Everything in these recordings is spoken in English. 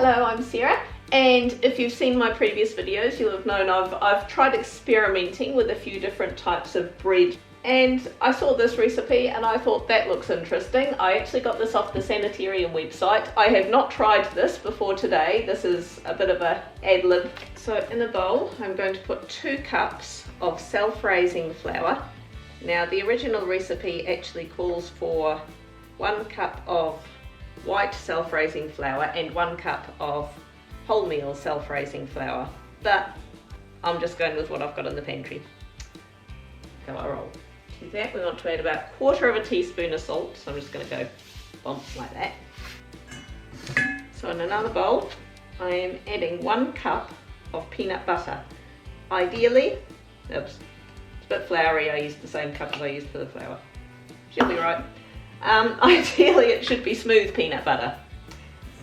Hello, I'm Sarah, and if you've seen my previous videos you'll have known I've tried experimenting with a few different types of bread, and I saw this recipe and I thought that looks interesting. I actually got this off the Sanitarium website. I have not tried this before today. This is a bit of a ad lib. So in a bowl I'm going to put 2 cups of self-raising flour. Now the original recipe actually calls for 1 cup of white self-raising flour and 1 cup of wholemeal self-raising flour, but I'm just going with what I've got in the pantry. Go I roll. To that we want to add about 1/4 teaspoon of salt, so I'm just going to go bumps like that. So in another bowl I am adding 1 cup of peanut butter. Ideally, it's a bit floury, I used the same cup as I used for the flour. She'll be right. Ideally it should be smooth peanut butter.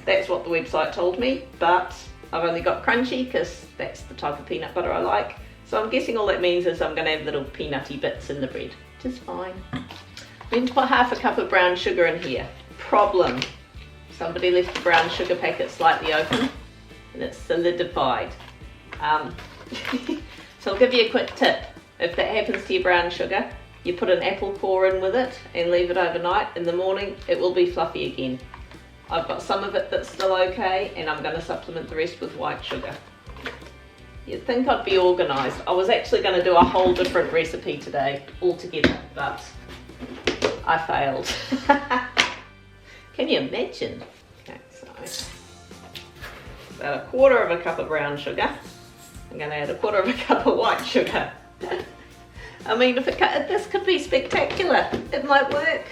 That's what the website told me, but I've only got crunchy because that's the type of peanut butter I like. So I'm guessing all that means is I'm going to have little peanutty bits in the bread, which is fine. I'm going to put 1/2 cup of brown sugar in here. Problem, somebody left the brown sugar packet slightly open and it's solidified. So I'll give you a quick tip. If that happens to your brown sugar, you put an apple core in with it and leave it overnight. In the morning it will be fluffy again. I've got some of it that's still okay and I'm going to supplement the rest with white sugar. You'd think I'd be organised. I was actually going to do a whole different recipe today altogether, but I failed. Can you imagine? Okay, so about 1/4 cup of brown sugar. I'm going to add 1/4 cup of white sugar. I mean, this could be spectacular. It might work.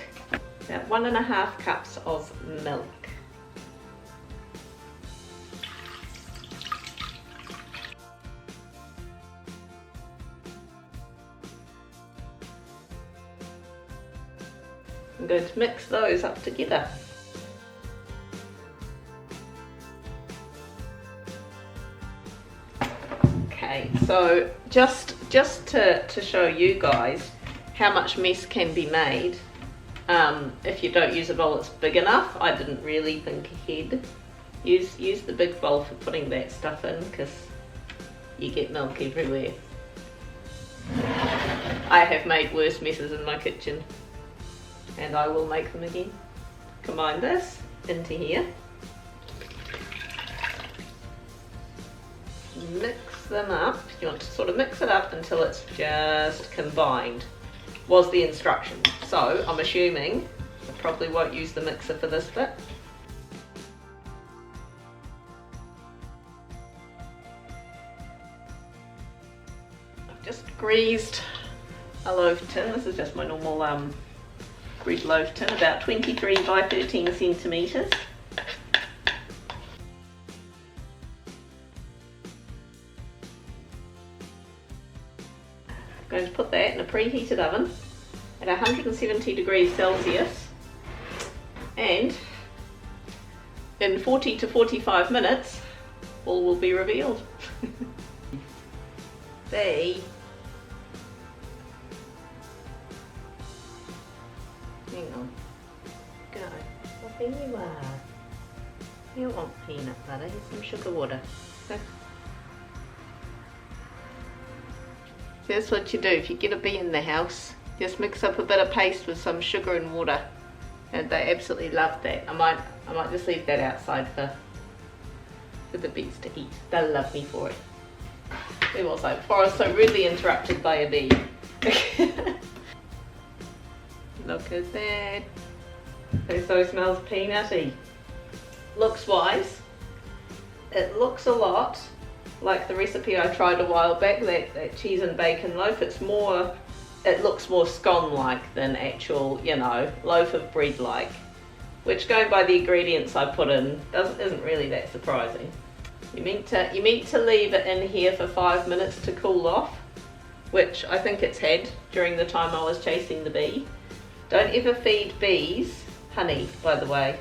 About 1.5 cups of milk. I'm going to mix those up together. Okay, so just to show you guys how much mess can be made if you don't use a bowl that's big enough. I didn't really think ahead. Use the big bowl for putting that stuff in because you get milk everywhere. I have made worse messes in my kitchen and I will make them again. Combine this into here. Mix them up. You want to sort of mix it up until it's just combined, was the instruction. So I'm assuming I probably won't use the mixer for this bit. I've just greased a loaf tin. This is just my normal bread loaf tin, about 23 by 13 centimetres. I'm going to put that in a preheated oven at 170 degrees Celsius, and in 40 to 45 minutes all will be revealed. Hang on. Go. Well, there you are. You want peanut butter. Here's some sugar water. So that's what you do. If you get a bee in the house, just mix up a bit of paste with some sugar and water, and they absolutely love that. I might just leave that outside for the bees to eat. They'll love me for it. There was I before I was so rudely interrupted by a bee. Look at that. It so smells peanutty. Looks wise, it looks a lot like the recipe I tried a while back, that cheese and bacon loaf. It looks more scone-like than actual, you know, loaf of bread-like, which, going by the ingredients I put in, isn't really that surprising. You meant to leave it in here for 5 minutes to cool off, which I think it's had during the time I was chasing the bee. Don't ever feed bees honey, by the way.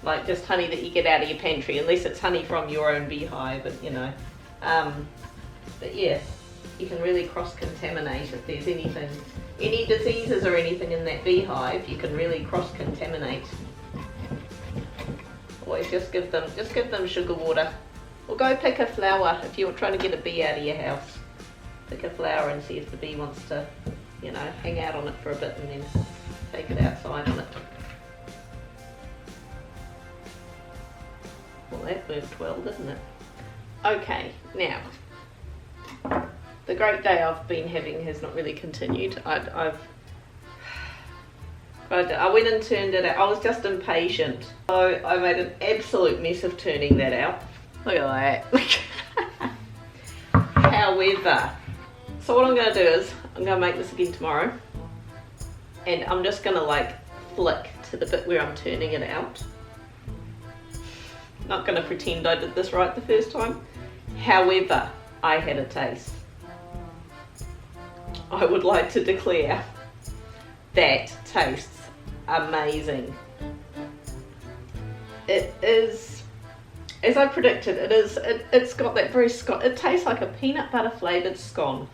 Like just honey that you get out of your pantry, unless it's honey from your own beehive, but you know. But yeah, you can really cross-contaminate if there's any diseases or anything in that beehive. You can really cross-contaminate Always just give them sugar water. Or go pick a flower if you're trying to get a bee out of your house. Pick a flower and see if the bee wants to, you know, hang out on it for a bit and then take it outside on it. Well, that worked well, didn't it? Okay, now, the great day I've been having has not really continued. I went and turned it out. I was just impatient. So I made an absolute mess of turning that out. Look at that. However, so what I'm going to do is, I'm going to make this again tomorrow. And I'm just going to like flick to the bit where I'm turning it out. Not going to pretend I did this right the first time. However, I had a taste. I would like to declare that tastes amazing. It is, as I predicted, it's got that very it tastes like a peanut butter flavoured scone.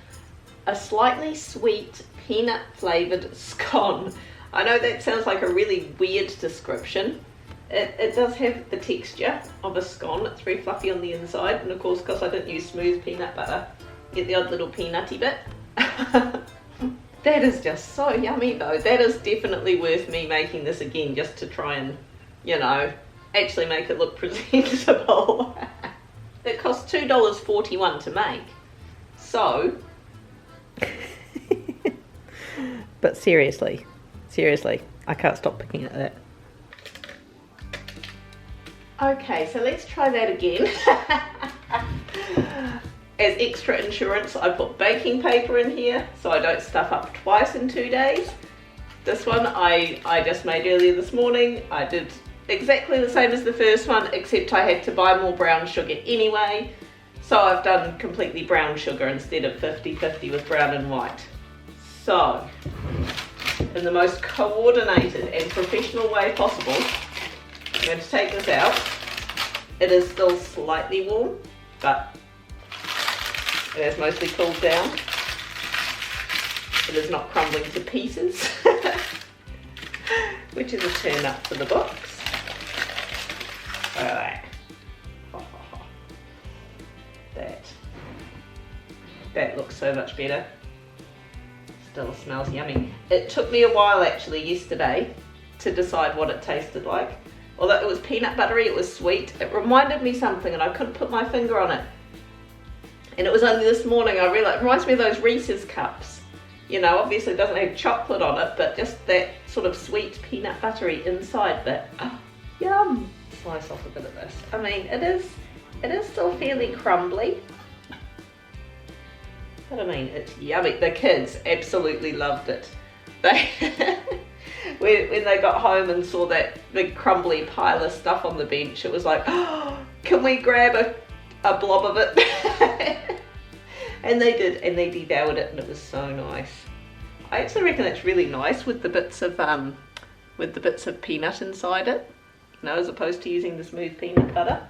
A slightly sweet peanut flavoured scone. I know that sounds like a really weird description. It does have the texture of a scone. It's very fluffy on the inside, and of course, because I didn't use smooth peanut butter, get the odd little peanutty bit. That is just so yummy though. That is definitely worth me making this again just to try and, you know, actually make it look presentable. It costs $2.41 to make. So, but seriously, I can't stop picking at that. Okay, so let's try that again. As extra insurance, I put baking paper in here so I don't stuff up twice in 2 days. This one I just made earlier this morning. I did exactly the same as the first one, except I had to buy more brown sugar anyway. So I've done completely brown sugar instead of 50-50 with brown and white. So, in the most coordinated and professional way possible, I'm going to take this out. It is still slightly warm, but it has mostly cooled down. It is not crumbling to pieces, which is a turn up for the books. Alright. That looks so much better. Still smells yummy. It took me a while actually yesterday to decide what it tasted like. Although it was peanut buttery, it was sweet. It reminded me something and I couldn't put my finger on it. And it was only this morning I realised, it reminds me of those Reese's cups. You know, obviously it doesn't have chocolate on it, but just that sort of sweet peanut buttery inside bit. Oh, yum! Slice off a bit of this. I mean, it is still fairly crumbly. But I mean, it's yummy. The kids absolutely loved it. They when they got home and saw that big crumbly pile of stuff on the bench, it was like, oh, can we grab a blob of it? And they did, and they devoured it, and it was so nice. I actually reckon it's really nice with the bits of peanut inside it, you know, as opposed to using the smooth peanut butter.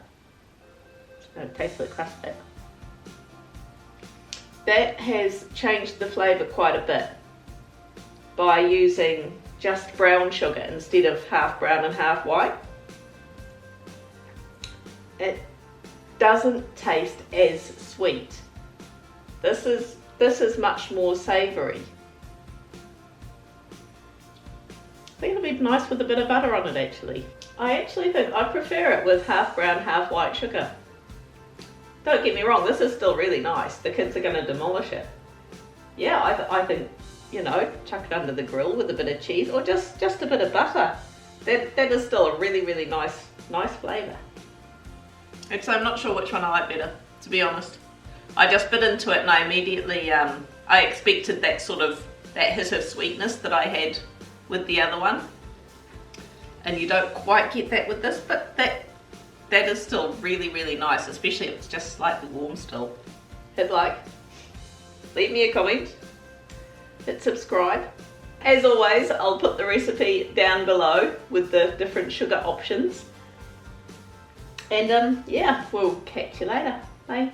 It tastes like crust bit. That has changed the flavour quite a bit by using just brown sugar instead of half brown and half white. It doesn't taste as sweet. This is much more savoury. I think it'll be nice with a bit of butter on it actually. I actually think I prefer it with half brown, half white sugar. Don't get me wrong, this is still really nice. The kids are going to demolish it. Yeah, I think, you know, chuck it under the grill with a bit of cheese or just a bit of butter. That is still a really, really nice flavour. Actually, I'm not sure which one I like better, to be honest. I just bit into it and I immediately, I expected that hit of sweetness that I had with the other one. And you don't quite get that with this, but that is still really, really nice, especially if it's just slightly warm still. Hit like, leave me a comment, hit subscribe. As always, I'll put the recipe down below with the different sugar options. And yeah, we'll catch you later. Bye.